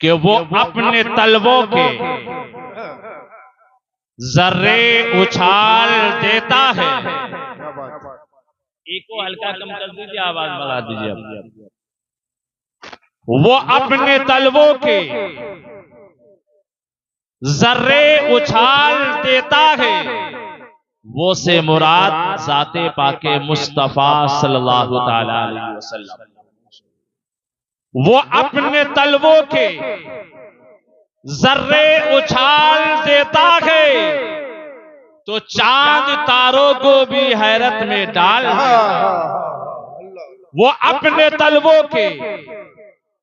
कि वो अपने तलवों के जर्रे उछाल देता है। एक को हल्का कम कर दीजिए, आवाज बढ़ा दीजिए आप। वो अपने तलवों के जर्रे उछाल देता है। वो से मुराद जाते पाके मुस्तफा सल्लल्लाहु ताला अलैहि वसल्लम। वो अपने तलवों के जर्रे उछाल देता है तो चांद तारों को भी हैरत में डाल देता। वो अपने तलवों के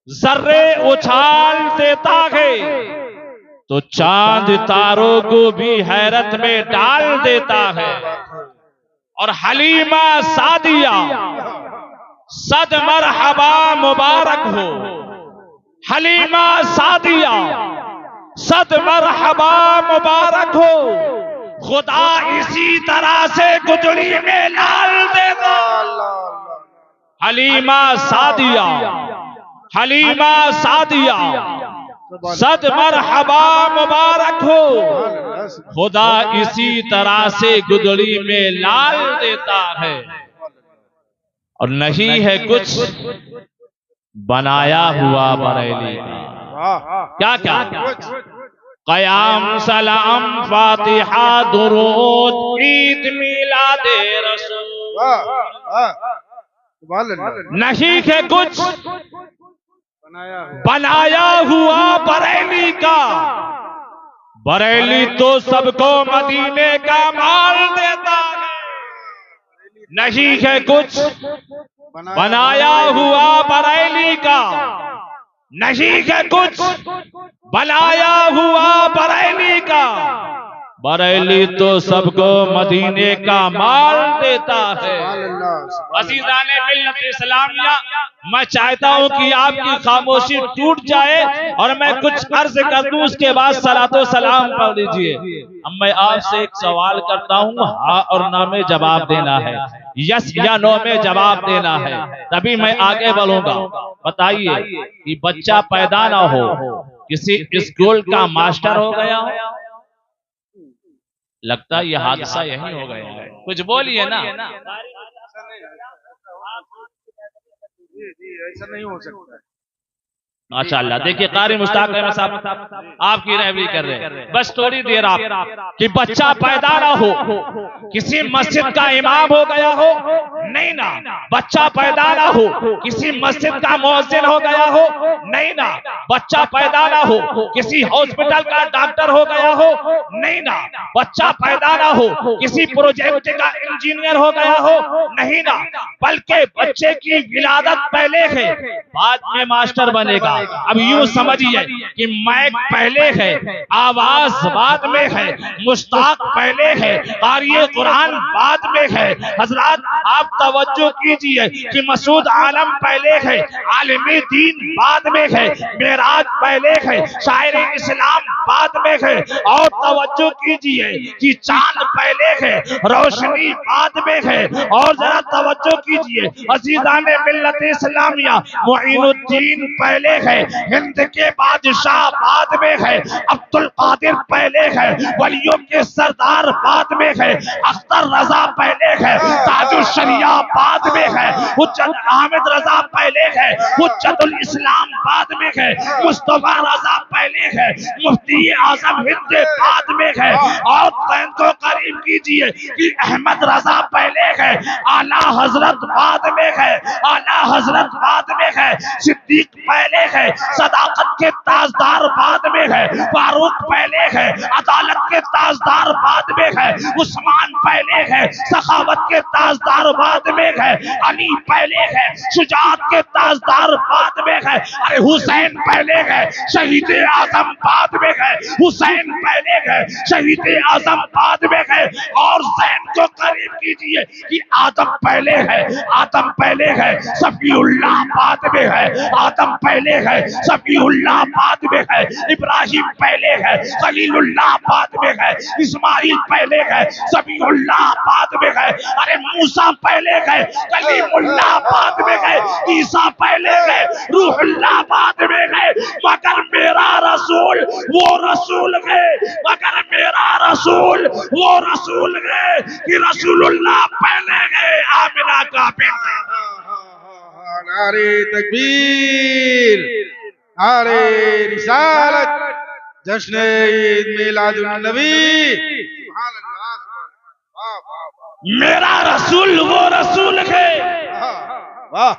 जर्रे उछाल देता है तो चांद तारों को भी हैरत में डाल देता है। और हलीमा सादिया सद मरहबा मुबारक हो। हलीमा सादिया सद मरहबा मुबारक हो। खुदा इसी तरह से गुजरी में लाल देगा। हलीमा सादिया, हलीमा सादिया सद मरहबा मुबारक हो। खुदा इसी तरह से गुदड़ी में लाल देता है। और नहीं है कुछ बनाया हुआ बरेली का। क्या क्या क़याम सलाम फातिहा दुरूद ईद मिलादे रसूल। नहीं है कुछ बनाया हुआ बरेली का। बरेली तो सबको मदीने का माल देता है। नहीं है कुछ बनाया हुआ बरेली का। नहीं है कुछ बनाया हुआ बरेली का। बरेली तो सबको मदीने का माल देता है। अज़ीज़ाने मिल्लत इस्लामिया, मैं चाहता हूं कि आपकी खामोशी टूट जाए और मैं कुछ अर्ज कर दूं, उसके बाद सलातो सलाम पढ़ लीजिए। अब मैं आपसे एक सवाल करता हूं, हाँ और ना में जवाब देना है, यस या नो में जवाब देना है, तभी मैं आगे बढ़ूंगा। बताइए कि बच्चा पैदा ना हो, किसी स्कूल का मास्टर हो गया हो। लगता है ये हादसा यही हो गया है। कुछ बोलिए ना। ऐसा नहीं हो सकता। माशाअल्लाह। देखिए कारी मुश्ताक अहमद साहब आपकी रहबरी कर रहे हैं। बस थोड़ी देर आप कि बच्चा पैदा ना हो, किसी मस्जिद का इमाम हो गया हो, नहीं ना। बच्चा पैदा ना हो, किसी मस्जिद का मुअज्जिन हो गया हो, नहीं ना। बच्चा पैदा ना हो, किसी हॉस्पिटल का डॉक्टर हो गया हो, नहीं ना। बच्चा पैदा ना हो, किसी प्रोजेक्ट का इंजीनियर हो गया हो, नहीं ना। बल्कि बच्चे की विलादत पहले है, बाद में मास्टर बनेगा। अब यूं समझिए कि मैक पहले है, आवाज बाद में है, मुश्ताक पहले है, क़ारिए कुरान बाद में है। हजरात आप तवज्जो कीजिए कि मसूद आलम पहले है, आलिमी दीन बाद में है, मेराज पहले है, शायर इस्लाम बाद में है। और तवज्जो कीजिए कि चांद पहले है, रोशनी बाद में है। और जरा तवज्जो कीजिए अज़ीज़ाने मिल्लत इस्लामिया, मुईनुद्दीन पहले है, हिंद के बादशाह बाद में है, अब्दुल कादिर पहले है, वलियों के सरदार बाद में है, अख्तर रजा पहले है, ताजुल शरिया बाद में है, हुज्जत अहमद रजा पहले है, हुज्जतुल इस्लाम बाद में है, मुस्तफा रजा पहले है, मुफ्ती आजम हिंद बाद में है। और को करीब कीजिए कि अहमद रजा पहले है, आला हजरत बाद में है, आला हजरत बाद में है, सिद्दीक पहले है, सदाकत के ताजदार बाद में है, फारूक पहले है, अदालत के ताजदार बाद में है, उस्मान पहले है, सखावत के ताजदार बाद में है, अली पहले है, शुजाअत के ताजदार बाद में है, अरे हुसैन पहले है, शहीद आजम बाद में है, हुसैन पहले है, शहीद आजम बाद में है। और जैन को करीब कीजिए कि आदम पहले है, आदम पहले है, सफीउल्लाह बाद में है, आदम पहले है, सफीउल्लाह बाद में है, इब्राहिम पहले है, खलीलुल्लाह बाद में है, इस्माइल पहले है, सफीउल्लाह बाद में है, अरे मूसा पहले है, कलीमुल्लाह बाद में है, ईसा पहले है, रूहुल्लाह बाद में है। मगर वो रसूल है, मगर मेरा रसूल वो रसूल है कि रसूलुल्लाह पहले गए आमिना का बेटा। नारे तकबीर, नारे रिसालत, जश्न ईद मिलादुन नबी। मेरा रसूल वो रसूल है वाह,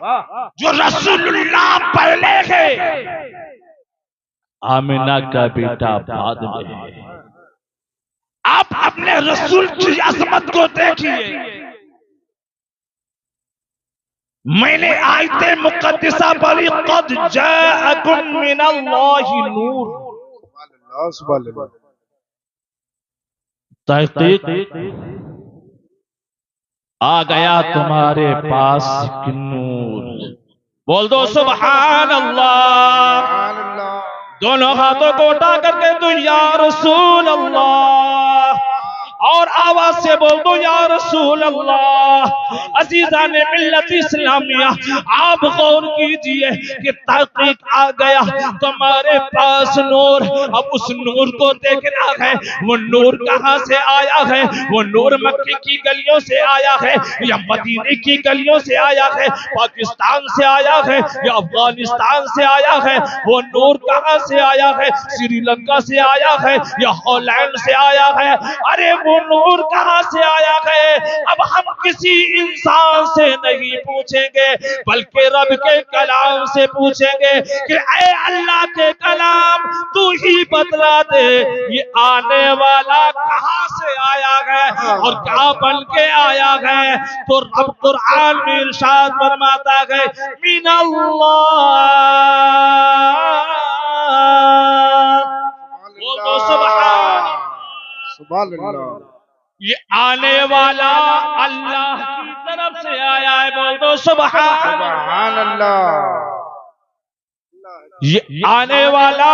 जो रसूलुल्लाह पहले है, आमिना का बेटा बाद में है। आप अपने रसूल की अजमत को देखिए। मैंने आयते मुकद्दसा पढ़ी, क़द जाअकुम मिनल्लाहि नूर। सुभान अल्लाह। तहकीक आ गया तुम्हारे पास एक नूर। बोल दो सुभान अल्लाह। सुभान अल्लाह। दोनों हाथों को उठा करके तो या रसूल अल्लाह, और आवाज से बोल दो या रसूल अल्लाह। अजीजा ने मिल्लत इस्लामिया, आप गौर कीजिए कि तहकीक आ गया तुम्हारे पास नूर। अब उस नूर को देखना है, वो नूर कहां से आया है? वो नूर मक्के की गलियों से आया है या मदीने की गलियों से आया है? पाकिस्तान से आया है या अफगानिस्तान से आया है? वो नूर कहां से आया है? श्रीलंका से आया है या हॉलैंड से आया है? अरे वो नूर कहां से आया है? अब हम किसी इंसान से नहीं पूछेंगे, बल्कि रब के कलाम से पूछेंगे कि ऐ अल्लाह के कलाम, तू ही बतला दे ये आने वाला कहां से आया है और क्या बन के आया है? तो रब कुरान में इरशाद फरमाता है, मिनल्लाह। बोल दो सुभान। सुभान अल्लाह। ये आने वाला अल्लाह की तरफ से आया है। बोल दो सुभान। सुभान अल्लाह। ये आने वाला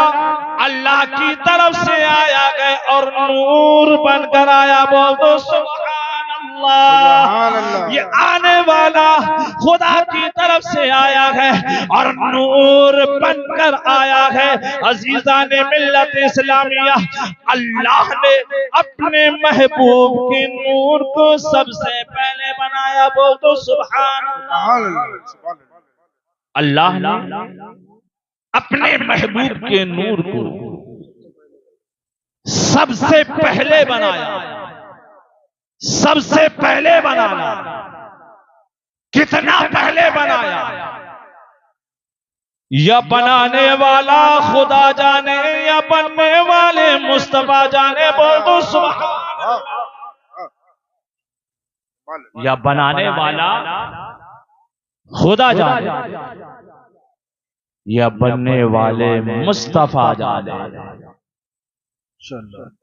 अल्लाह की तरफ से आया है और नूर बनकर आया। बोल दो सुभान अल्लाह। सुभान अल्लाह। ये आने वाला खुदा की तरफ से आया है और नूर बनकर आया है। अजीजा ने मिल्लत इस्लामिया, अल्लाह ने अपने महबूब के नूर को सबसे पहले बनाया। बोल दो सुभान सुभान अल्लाह। अल्लाह ने अपने महबूब के नूर को सबसे पहले बनाया। सबसे पहले बनाया, कितना पहले बनाया या बनाने वाला खुदा जाने या बनने वाले मुस्तफा जाने। बोल दो सुभान। या बनाने वाला खुदा जाने या बनने वाले मुस्तफा जाने।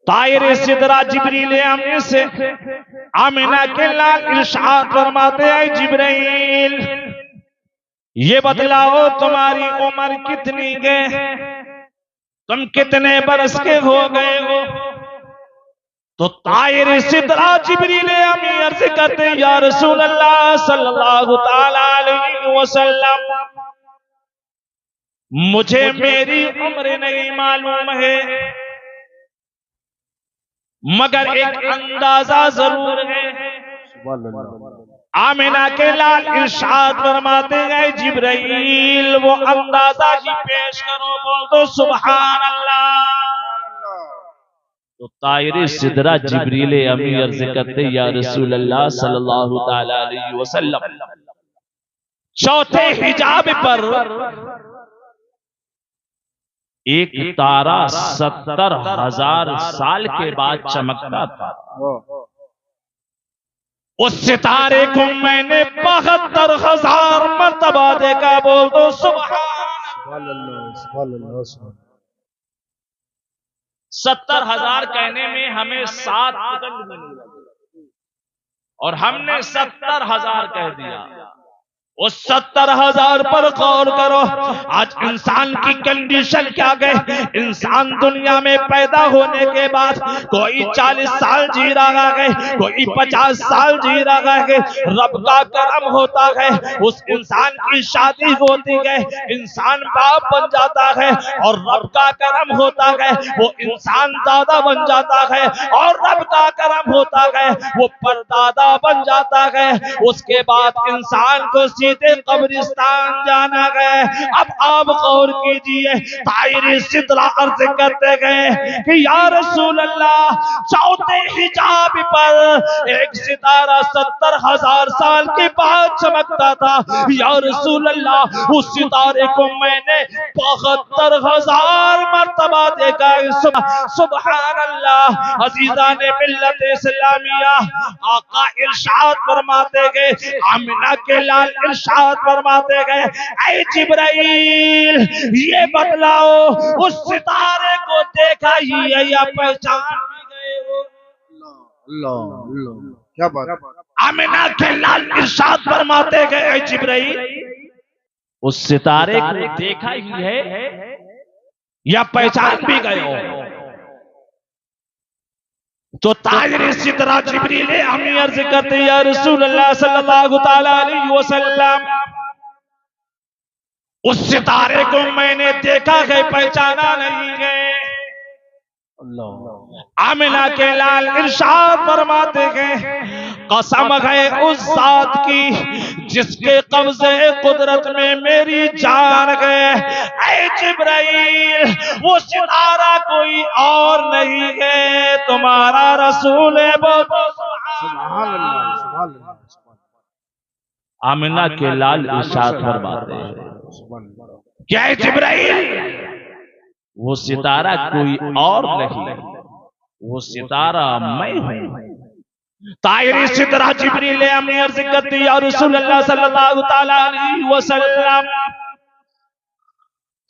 तायरे सिदरा जिब्रील अमीन से आमिना के लाल इरशाद फरमाते हैं, जिब्रील ये बतलाओ तुम्हारी उम्र कितनी है, तुम कितने बरस के हो गए हो? तो तायरे सिदरा जिब्रील अमीन अर्ज करते हैं, या रसूल अल्लाह सल्लल्लाहु ताला अलैहि वसल्लम, मुझे मेरी उम्र नहीं मालूम है, मगर एक अंदाजा जरूर है। आमिना के लाल इरशाद फरमाते हैं, जिब्राइल वो अंदाजा ही पेश करो। बोल दो सुभान अल्लाह। तो तायरे सिदरा जिब्रील अमीन अर्ज करते, या रसूल अल्लाह सल्लल्लाहु ताला अलैहि वसल्लम, चौथे हिजाब पर एक तारा 70,000 साल के बाद चमकता था। उस सितारे को मैंने 72,000 मर्तबा देखा। बोल दो सुभान अल्लाह। 70,000 कहने में हमें 7 सेकंड मिले और हमने 70,000 कह दिया। उस 70,000 पर गौर करो। आज इंसान की कंडीशन क्या गई। इंसान दुनिया में पैदा होने के बाद कोई 40 साल जी रहा है, कोई 50 साल जी रहा है। रब का करम होता है, उस इंसान की शादी होती है, इंसान बाप बन जाता है, और रब का करम होता है वो इंसान दादा बन जाता है, और रब का करम होता है वो परदादा बन जाता है। उसके बाद इंसान को सीधे कब्रिस्तान जाना गए। अब आप गौर कीजिए, तायरी सिदरा अर्ज करते गए कि या रसूल अल्लाह, चौथे हिजाब पर एक सितारा 70,000 साल के बाद चमकता था। या रसूल अल्लाह, उस सितारे को मैंने 72,000 मर्तबा देखा। सुभान अल्लाह। अजीजा ने मिल्लत इस्लामिया, आका इरशाद फरमाते गए, आमिना के लाल इरशाद फरमाते गए, ऐ जिब्राइल ये बतलाओ उस सितारे को देखा ही है या पहचान भी गए हो। अल्लाह अल्लाह, क्या बात। आमिना के लाल इरशाद फरमाते गए, ऐ जिब्राइल उस सितारे को देखा ही है या पहचान भी गए हो। तो ताजरे सिदरा जिब्रील अमी अर्ज करते, या रसूल अल्लाह सल्लल्लाहु तआला अलैहि वसल्लम, उस सितारे को मैंने देखा है, पहचाना नहीं है। आमिना के लाल इरशाद फरमाते हैं, कसम है उस जात की जिसके कब्जे कुदरत में मेरी जान है, ऐ जिब्राइल वो सितारा कोई और नहीं है, तुम्हारा रसूल है। सुभान अल्लाह, सुभान अल्लाह। आमिना के लाल इरशाद फरमाते हैं, क्या है जिब्राइल वो सितारा कोई और नहीं, वो सितारा मैं हूं। तायरी सिदरा जिब्रील अमी अर्ज करती, या रसूल अल्लाह सल्लल्लाहु तआला अलैहि वसल्लम,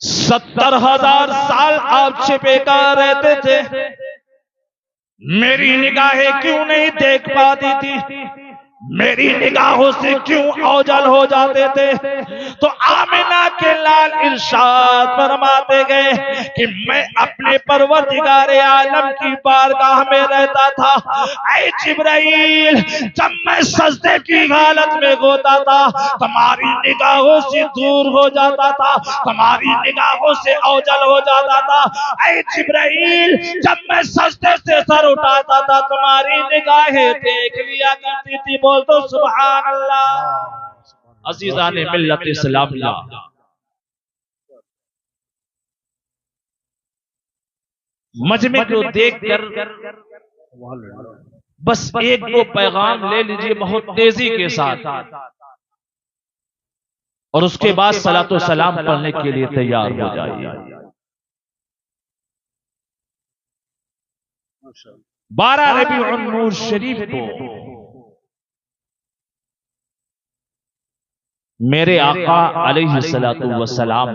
70,000 साल आप छिपे कर रहते थे, मेरी निगाहें क्यों नहीं देख पाती थी, मेरी निगाहों से क्यों ओझल हो जाते थे। तो आमिना के लाल इरशाद फरमाते गए कि मैं अपने परवरदिगारे आलम की बारगाह में रहता था। ऐ जिब्राइल जब मैं सजदे की हालत में होता था, तुम्हारी निगाहों से दूर हो जाता था, तुम्हारी निगाहों से ओझल हो जाता था। ऐ जिब्राइल जब मैं सजदे से सर उठाता था, तुम्हारी निगाहें देख लिया करती थी। बोल तो सुभान अल्लाह। अजीजा ने मिल्लत इस्लामिया, मजमे को देखकर बस एक दो पैगाम ले लीजिए बहुत तेजी के साथ, और उसके बाद सलातो सलाम पढ़ने के लिए तैयार हो जाइए। 12 रबीउन नूर शरीफ को मेरे आका अलैहिस्सलातु वस्सलाम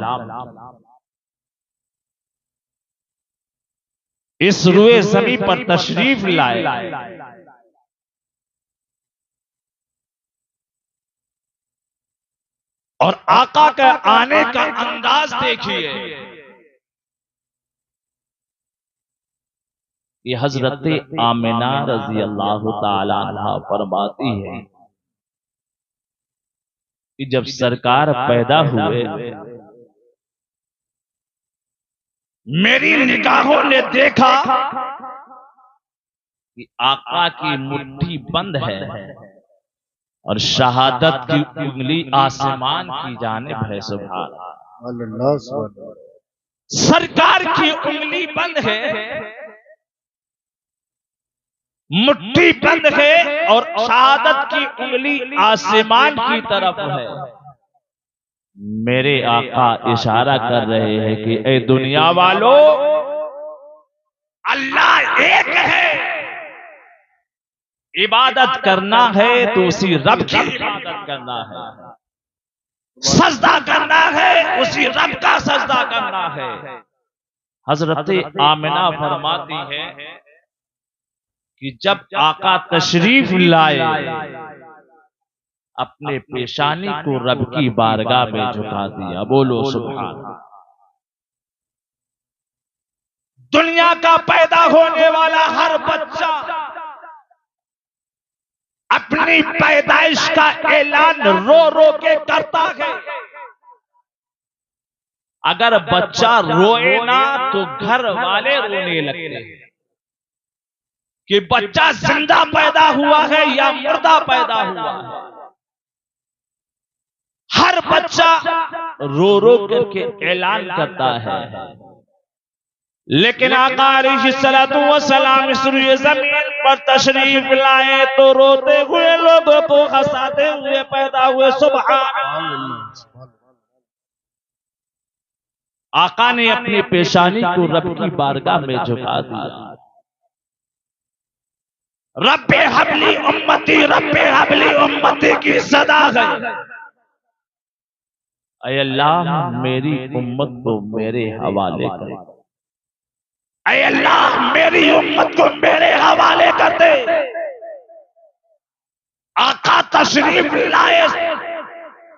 इस रुए ज़मीं पर तशरीफ लाए, और आका का आने का अंदाज देखिए। ये हजरत आमिना रजी अल्लाह ताला अन्हा फरमाती है कि जब सरकार पैदा हुए, मेरी निगाहों ने देखा कि आका की मुट्ठी बंद है और शहादत की उंगली आसमान की जानिब है। सुभान अल्लाह, सरकार की उंगली बंद है, मुट्ठी बंद है, और शहादत की उंगली आसमान की तरफ है। मेरे आका इशारा कर रहे हैं कि ए दुनिया वालों, अल्लाह एक है, इबादत करना है तो उसी रब की इबादत करना है, सजदा करना है उसी रब का सजदा करना है। हजरत आमिना फरमाती है कि जब आका तशरीफ लाए, अपने पेशानी को रब की बारगाह में झुका दिया। बोलो सुभान अल्लाह। दुनिया का पैदा होने वाला हर बच्चा अपनी पैदाइश का ऐलान रो रो के करता है। अगर बच्चा रोए ना तो घर वाले रोने लगते हैं कि बच्चा जिंदा पैदा हुआ है या मुर्दा पैदा हुआ है। हर बच्चा रो रो करके ऐलान करता है, लेकिन आका अलैहिस्सलातु वस्सलाम इस ज़मीन पर तशरीफ लाए तो रोते हुए लोगों को हंसाते हुए पैदा हुए। सुभान अल्लाह। आका ने अपनी पेशानी को रब की बारगाह में झुका दिया। रब्बे हबली उम्मती, रब्बे हबली उम्मती की सदा है। ऐ अल्लाह मेरी उम्मत को मेरे हवाले कर, ऐ अल्लाह मेरी उम्मत को मेरे हवाले कर दे। आका तशरीफ लाए,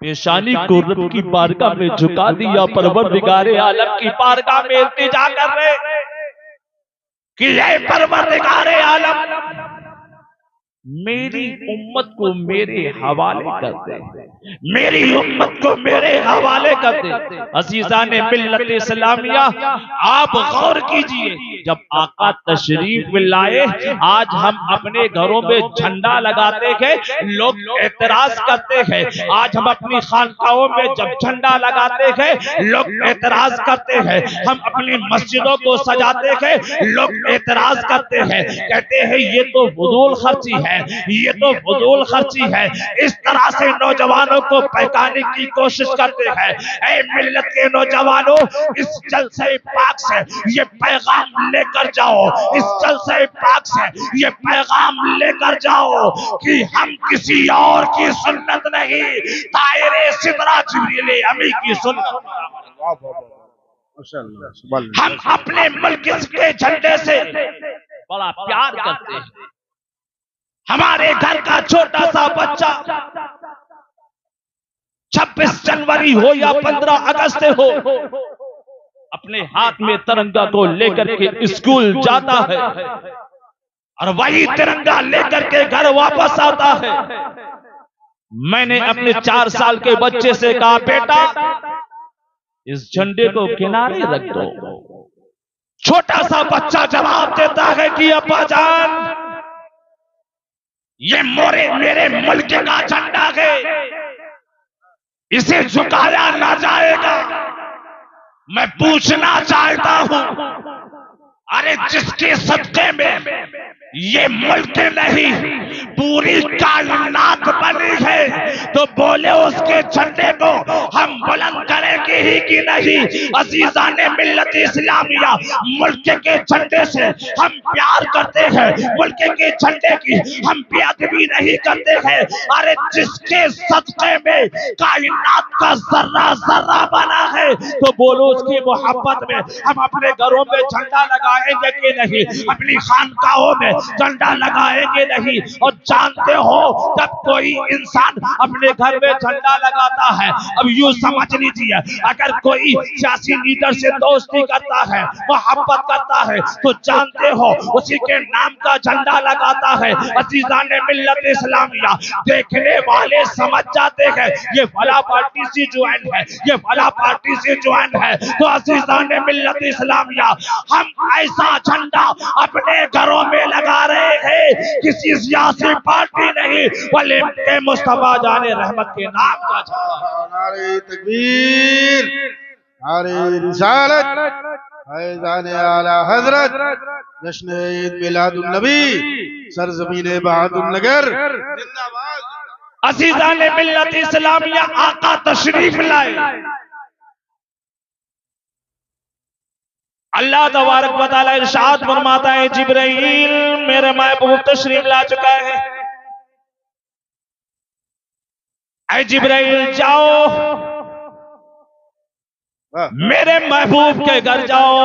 पेशानी को रब की बारगाह में झुका दिया। परवरदिगारे आलम की बारगाह में इल्तिजा कर रहे कि ऐ परवरदिगारे आलम मेरी उम्मत को मेरे हवाले कर दे, मेरी उम्मत को मेरे हवाले कर दे। अजीज़ान मिल्लत इस्लामिया, आप गौर कीजिए, जब आका तशरीफ लाए, आज हम अपने घरों में झंडा लगाते हैं, लोग एतराज करते हैं। आज हम अपनी खानकाहों में जब झंडा लगाते हैं, लोग एतराज करते हैं। हम अपनी मस्जिदों को सजाते हैं, लोग एतराज करते हैं, कहते हैं ये तो फजूल खर्ची है, ये तो फजूल खर्ची है। इस तरह से नौजवानों को बहकाने की कोशिश करते हैं। ऐ मिल्लत के नौजवानों, इस जलसे पाक से ये पैगाम लेकर जाओ, इस जलसे पाक से ये पैगाम लेकर जाओ कि हम किसी और की सुन्नत नहीं, तायरे सिदरा जिब्रील अमी की सुन्नत, हम अपने मुल्क के झंडे से बड़ा प्यार करते हैं। हमारे घर का छोटा सा बच्चा 26 जनवरी हो या 15 अगस्त हो, अपने हाथ में तिरंगा को लेकर के स्कूल जाता है और वही तिरंगा लेकर के घर वापस आता है। मैंने अपने 4 साल के बच्चे से कहा, बेटा इस झंडे को किनारे रख दो। छोटा सा बच्चा जवाब देता है कि अब्बा जान, ये मेरे मुल्क का झंडा है, इसे झुकाया ना जाएगा। मैं पूछना चाहता हूं, अरे जिसके सदके में ये मुल्क नहीं पूरी कायनात बनी है, तो बोले उसके झंडे को हम बुलंद करेंगे ही कि नहीं। अजीज़ान मिल्लत इस्लामिया, मुल्क के झंडे से हम प्यार करते हैं, मुल्क के झंडे की हम बेअदबी नहीं करते हैं। अरे जिसके सदके में कायनात का जर्रा जर्रा बना है, तो बोलो उसकी मोहब्बत में हम अपने घरों में झंडा लगाएंगे कि नहीं, अपनी खानकाहों में झंडा लगाएंगे नहीं। और जानते हो, जब कोई इंसान अपने घर में झंडा लगाता है, अब यूं समझ लीजिए, अगर कोई सियासी लीडर से दोस्ती करता है, मोहब्बत करता है, तो जानते हो उसी के नाम का झंडा लगाता है। अजीज़ान मिल्लत इस्लामिया, देखने वाले समझ जाते हैं ये फला पार्टी से ज्वाइन है, ये फला पार्टी से ज्वाइन है। तो अजीज़ान मिल्लत इस्लामिया, हम ऐसा झंडा अपने घरों में लगा रहे हैं, किसी सियासी पार्टी नहीं, बल्कि मुस्तफा जाने रहमत के नाम का झंडा। नारे तकबीर, नारे रिसालत, फैज़ान आला हजरत, जश्न ईद मिलादुन नबी, सरजमीन बहादुर नगर जिंदाबाद। अज़ीज़ान मिल्लत इस्लामिया, आका तशरीफ लाए। अल्लाह तबारक व तआला इरशाद फरमाता है, जिब्राइल मेरे महबूब तशरीफ ला चुका है। ऐ जिब्राइल जाओ, मेरे महबूब के घर जाओ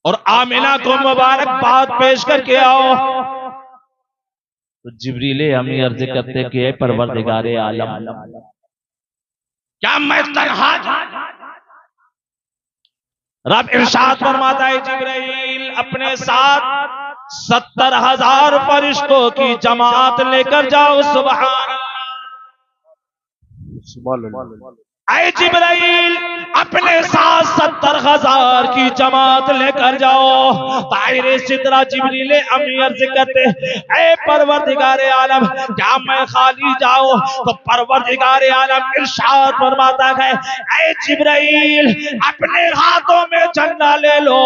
और आमिना को मुबारकबाद पेश करके आओ। तो जिब्रील अमी अर्ज करते कि ऐ परवरदिगारे आलम, क्या मैं तन्हा? रब इरशाद फरमाता है जिब्रील अपने साथ 70,000 फरिश्तों की जमात लेकर जाओ। सुभान अल्लाह। ऐ जिब्राइल अपने साथ 70,000 की जमात लेकर जाओ। ताहिरे सिदरा जिब्रील अमी अर्ज करते ऐ परवरदिगारे आलम, क्या मैं खाली जाऊं? तो परवरदिगारे आलम इरशाद फरमाता है ऐ जिब्राइल अपने हाथों में झंडा ले लो,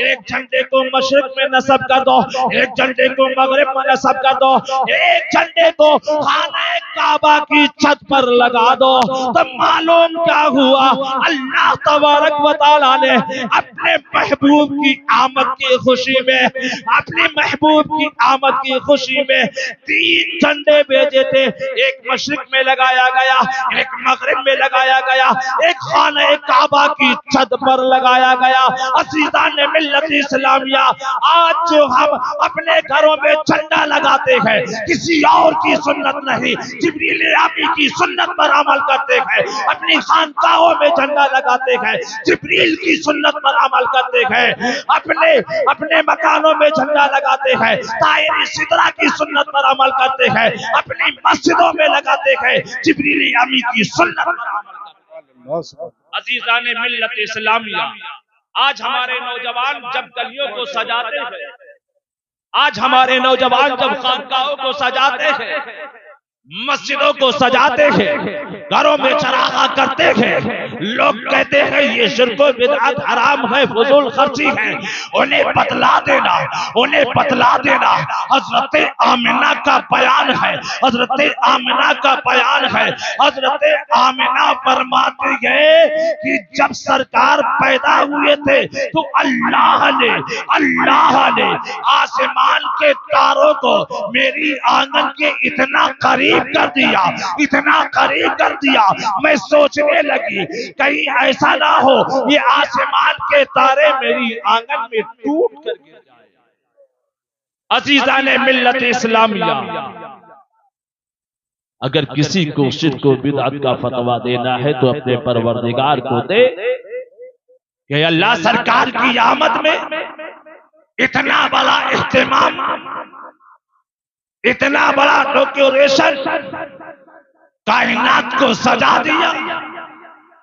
एक झंडे को मशरिक में नस्ब कर दो, एक झंडे को मगरिब में नस्ब कर दो, एक झंडे को खाना काबा की छत पर लगा दो। तो मालूम क्या हुआ, अल्लाह तबारक व तआला ने अपने महबूब की आमद की खुशी में, अपने महबूब की आमद की खुशी में 3 झंडे भेजे थे। एक मशरिक में लगाया गया, एक मगरिब में लगाया गया, एक खाना काबा की छत पर लगाया गया। अज़ीज़ान मिल्लत इस्लामिया, आज जो हम अपने घरों में झंडा लगाते हैं किसी और की सुन्नत नहीं, जिब्रील अमी की सुन्नत पर अमल करते हैं। अपनी खानकाहों में झंडा लगाते हैं, जिब्रील की सुन्नत पर अमल करते हैं। अपने मकानों में झंडा लगाते हैं, ताहिरी सिदरा की सुन्नत पर अमल करते हैं। अपनी मस्जिदों में लगाते हैं, जिब्रील अमी की सुन्नत पर अमल करते हैं। अज़ीज़ान मिल्लत इस्लामिया, आज हमारे नौजवान जब गलियों को सजाते हैं, आज हमारे नौजवान जब खानकाहों को सजाते हैं, मस्जिदों को सजाते हैं, घरों में चरागा करते हैं, लोग कहते हैं ये शिर्क व बिदअत हराम है, फजूल खर्ची है। उन्हें बतला देना, उन्हें बतला देना, हजरत आमिना का बयान है, हजरत आमिना का बयान है। हजरत आमिना फरमाती है कि जब सरकार पैदा हुए थे तो अल्लाह ने आसमान के तारों को मेरी आंगन के इतना करीब कर दिया, इतना करीब कर दिया, मैं सोचने लगी कहीं ऐसा ना हो ये आसमान के तारे मेरी आंगन में टूट कर गिर जाए। अज़ीज़ान मिल्लत इस्लामिया, अगर किसी को शिर्क व बिदअत का फतवा देना है तो अपने परवरदिगार को दे कि अल्लाह सरकार की आमद में इतना बड़ा इख्तिमाम, इतना बड़ा डेकोरेशन, कायनात को सजा दिया,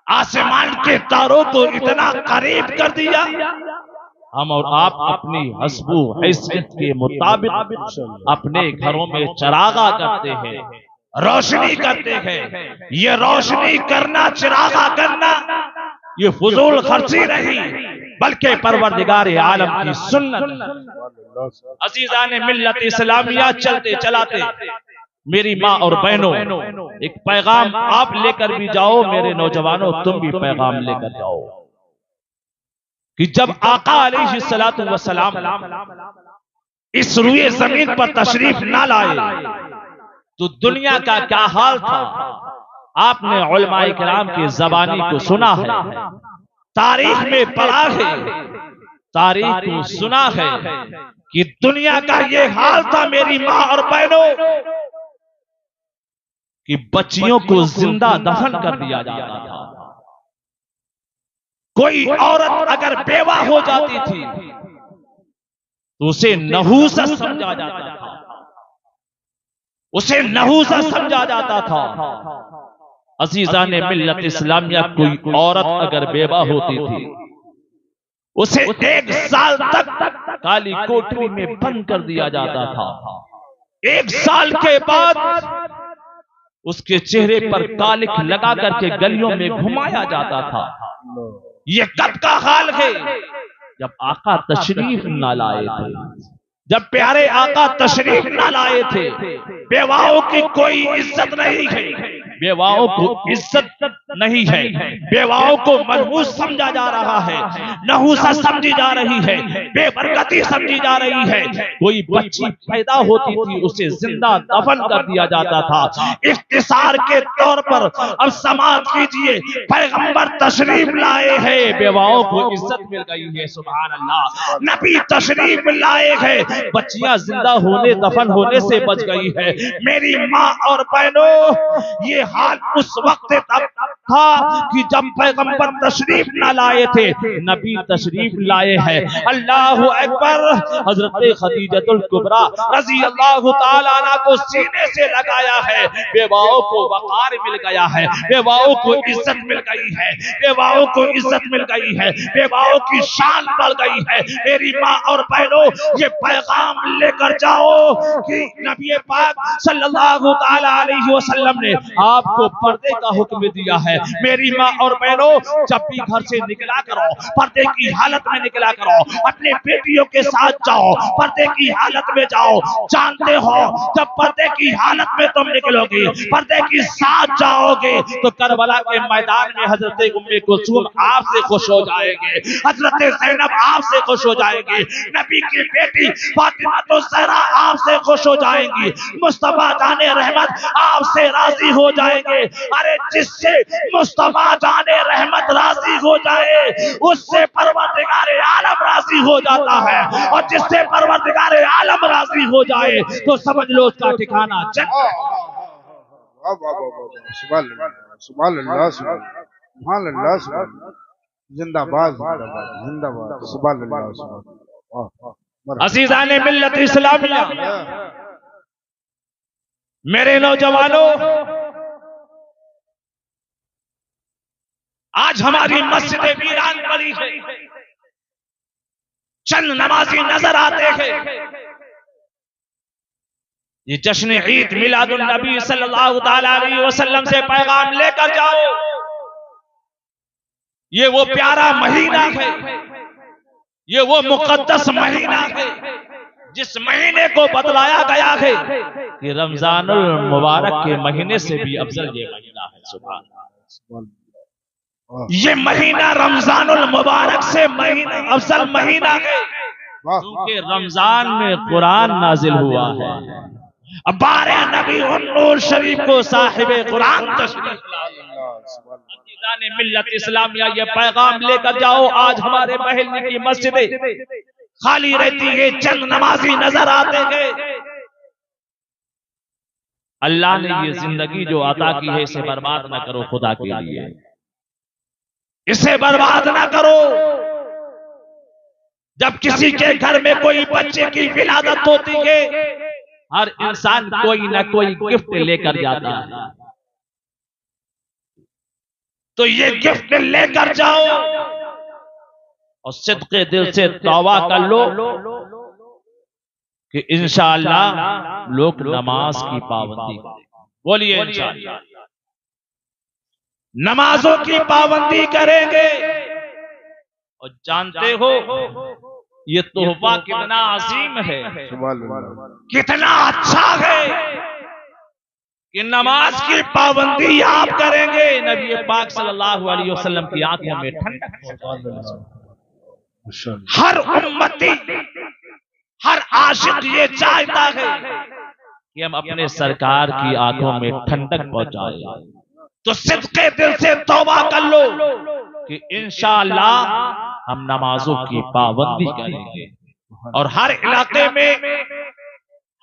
आसमान के तारों को इतना करीब कर दिया। हम और आप अपनी हस्बू हैसियत के मुताबिक अपने घरों में चरागा करते हैं, रोशनी करते हैं। ये रोशनी करना, चरागा करना, ये फजूल खर्ची नहीं बल्कि परवरदिगार आलम की सुन्नत। अज़ीज़ान मिल्लत इस्लामिया, चलते चलाते मेरी माँ और बहनों, एक पैगाम आप लेकर भी जाओ, मेरे नौजवानों तुम भी पैगाम लेकर जाओ कि जब आका अलैहिस्सलातु वस्सलाम इस रुए जमीन पर तशरीफ ना लाए तो दुनिया का क्या हाल था। आपने उलमाए किराम की ज़बानी को सुना है, तारीख में पढ़ा है, तारीख को सुना है कि दुनिया का ये हाल था मेरी माँ और बहनों कि बच्चियों को जिंदा दफन कर दिया जाता था। कोई औरत अगर बेवा हो जाती थी तो उसे नहूसत समझा जाता था, उसे नहूसत समझा जाता था। अज़ीज़ान मिल्लत इस्लामिया, कोई औरत अगर बेवा होती थी उसे 1 साल तक काली कोठरी में बंद कर दिया जाता था। 1 साल के बाद उसके चेहरे पर कालिक लगा करके गलियों में घुमाया जाता था। ये कब का हाल है जब आका तशरीफ न लाए थे, जब प्यारे आका तशरीफ न लाए थे। बेवाओं की कोई इज्जत नहीं है, बेवाओं को इज्जत नहीं है। बेवाओं को मनहूस समझा जा रहा है, नहुसा समझी जा रही है, बेबरकती समझी जा रही है। कोई बच्ची पैदा होती थी उसे जिंदा दफन कर दिया जाता था। इख्तिसार के तौर पर अब समाप्त कीजिए, पैगंबर तशरीफ लाए हैं, बेवाओं को इज्जत मिल गई है। सुभान अल्लाह, नबी तशरीफ लाए हैं, बच्चियां जिंदा होने दफन होने से बच गई है। मेरी माँ और बहनों, ये हाल उस वक्त तब था कि जब पैगंबर तशरीफ न लाए थे, नबी तशरीफ लाए हैं। अल्लाह अकबर। हजरत खदीजतुल कुबरा रजी अल्लाह ताला अन्हा को सीने से लगाया है। बेवाओं को वकार मिल गया है, बेवाओं को इज्जत मिल गई है, बेवाओं को इज्जत मिल गई है, बेवाओं की शान बढ़ गई है। मेरी माँ और बहनों, ये पैगाम लेकर जाओ कि नबी पाक सल्लल्लाहु ताला अलैहि वसल्लम ने आपको पर्दे का हुक्म दिया है। मेरी माँ और बहनों, जब भी घर से निकला करो, पर्दे की हालत में निकला करो। अपने बेटियों के साथ जाओ, पर्दे की हालत में जाओ। जानते हो, जब पर्दे की हालत में तुम निकलोगे, पर्दे के साथ जाओगे, तो करबला के मैदान में हजरत उम्मे कुलसूम आपसे खुश हो जाएंगे, हजरत ज़ैनब आपसे खुश हो जाएंगे, नबी की बेटी फातिमा तो ज़हरा आपसे खुश हो जाएंगी, मुस्तफा जाने रहमत आपसे राजी हो जाएंगे। अरे जिससे मुस्तफा जाने रहमत राजी हो जाए, उससे परवरदिगार आलम राजी हो जाता है, और जिससे परवरदिगार आलम राजी हो जाए तो समझ लो उसका ठिकाना जन्नत। सुभान अल्लाह, जिंदाबाद जिंदाबाद, सुभान अल्लाह। अज़ीज़ाने मिल्लत इस्लामिया, मेरे नौजवानों, आज हमारी मस्जिदें वीरान पड़ी है, चंद नमाजी नजर आते हैं। ये जश्न ईद मिलादुन नबी सल्लल्लाहु ताला अलैहि वसल्लम से पैगाम लेकर जाओ। ये वो प्यारा महीना है, ये वो मुकद्दस महीना है, जिस महीने को बतलाया गया है कि रमजानुल मुबारक के महीने से भी अफजल ये महीना है। सुभान अल्लाह, ये महीना रमजानुल मुबारक से महीना अफजल महीना है, क्योंकि रमजान में कुरान नाजिल हुआ है। अब बारह नबी नूर शरीफ को साहिबे कुरान तशरीफ लाए, मिल्लत इस्लामिया ये पैगाम लेकर जाओ। आज हमारे महल्ले की मस्जिदें खाली रहती है, चंद नमाजी नजर आते हैं। अल्लाह ने ये जिंदगी जो अता की है, इसे बर्बाद ना करो खुदा के लिए, इसे बर्बाद ना करो। जब किसी के घर में कोई बच्चे की विलादत होती है, हर इंसान कोई ना कोई गिफ्ट लेकर जाता है, तो ये गिफ्ट लेकर जाओ और सिद्के दिल से तौबा कर लो कि इंशाअल्लाह लोग नमाज की पाबंदी करेंगे। बोलिए इंशाअल्लाह नमाजों की पाबंदी करेंगे। और जानते हो ये तोहफा कितना अजीम है, कितना अच्छा है कि नमाज की पाबंदी आप करेंगे। नबी पाक सल्लल्लाहु अलैहि वसल्लम की आंखों में ठंडक, हर उम्मती, हर आशिक ये चाहता है कि हम अपने सरकार की आंखों में ठंडक पहुंचाए। तो सिद्के दिल से तौबा कर लो कि इंशाअल्लाह हम नमाजों की पाबंदी करेंगे, और हर इलाके में,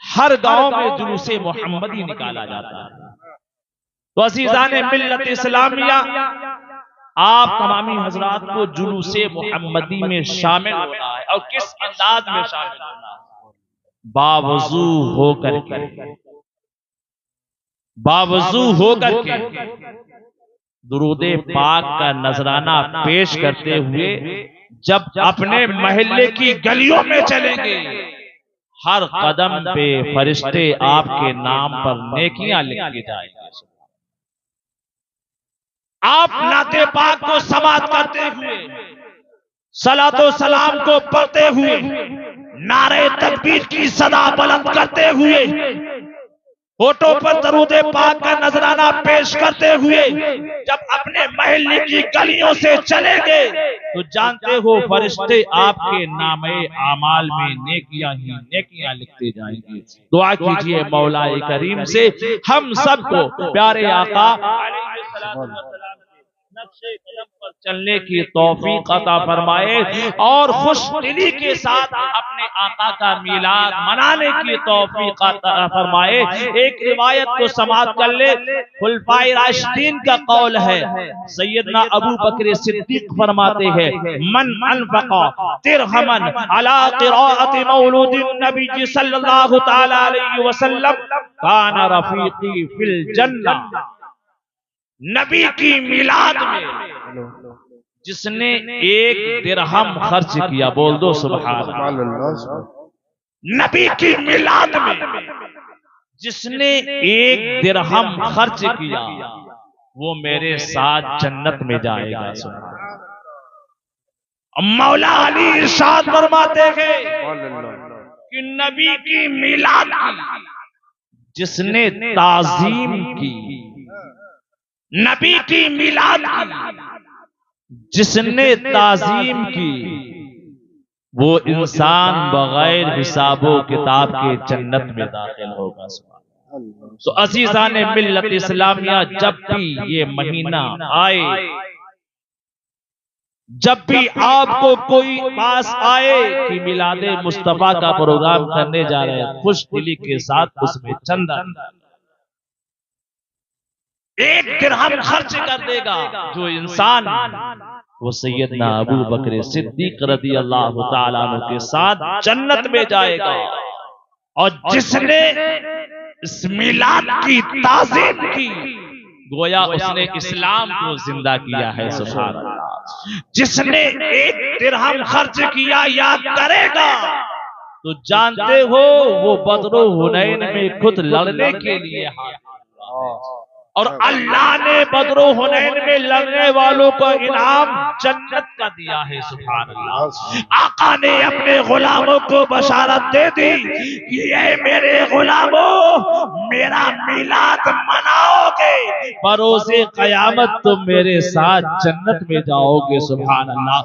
हर गांव में जुलूसे मोहम्मदी निकाला जाता है। तो अज़ीज़ाने मिल्लत इस्लामिया, आप तमामी हजरात को जुलूसे मोहम्मदी में शामिल होना है। और किस अंदाज में शामिल होना है? बावजू होकर के, बावजू होकर के दुरूदे पाक का नजराना पेश करते हुए जब अपने महल्ले की गलियों में चलेंगे, हर कदम पे फरिश्ते आपके नाम पर नेकियां लिखी जाएंगे। आप नाते पाक को समात करते हुए, सलातो सलाम को पढ़ते हुए, नारे तकबीर की सदा बुलंद करते हुए होठों पर दरूद पाक का नजराना पेश करते हुए जब अपने महल की गलियों से चलेंगे तो जानते हो फरिश्ते आपके नामे आमाल में नेकियां ही नेकियां लिखते जाएंगे। दुआ कीजिए मौलाए करीम से हम सबको प्यारे आका नक्शे कदम पर चलने की तौफीक अता फरमाए और खुश दिली के साथ अपने आका का मिलाद मनाने की तौफीक अता फरमाए। एक रिवायत को समाप्त कर ले, खुलफाए राशिदीन का कौल है, सैयदना अबू बकर सिद्दीक फरमाते हैं, मन अनफका तिरहमन अला क़िराअति मौलूदिन नबी सल्लल्लाहु तआला अलैहि वसल्लम काना रफीकी फिल जन्नह। नबी की मिलाद में जिसने एक दिरहम खर्च किया, बोल दो सुभान अल्लाह। नबी की मिलाद में जिसने एक दिरहम खर्च किया वो मेरे साथ जन्नत में जाएगा। मौला अली इरशाद फरमाते हैं कि नबी की मिलाद जिसने ताजीम की, नबी की मिलाद जिसने ताजीम की, वो इंसान बगैर हिसाबो किताब के जन्नत में दाखिल होगा। तो अजीजान मिल्लत इस्लामिया, जब भी ये महीना आए, जब भी आपको कोई पास आए कि मिलादे मुस्तफा का प्रोग्राम करने जा रहे हैं, खुश दिली के साथ उसमें चंदा एक दिरहम खर्च कर देगा जो इंसान, वो सैयदना अबू बकर सिद्दीक रज़ी अल्लाह तआला अन्हु के साथ जन्नत में जाएगा। और जिसने इस मिलाद की ताज़ीम की, गोया उसने इस्लाम को जिंदा किया है। सुभान अल्लाह। जिसने एक दिरहम खर्च किया या करेगा तो जानते हो वो बदरो हुनैन में खुद लड़ने के लिए और अल्लाह ने बदरो हुनैन में लड़ने वालों को इनाम जन्नत का दिया है। सुभान अल्लाह। आका ने अपने गुलामों को बशारत दे दी कि ये मेरे गुलामों, मेरा मिलाद मनाओगे, बरोज़े क़यामत तुम मेरे साथ जन्नत में जाओगे। सुभान अल्लाह।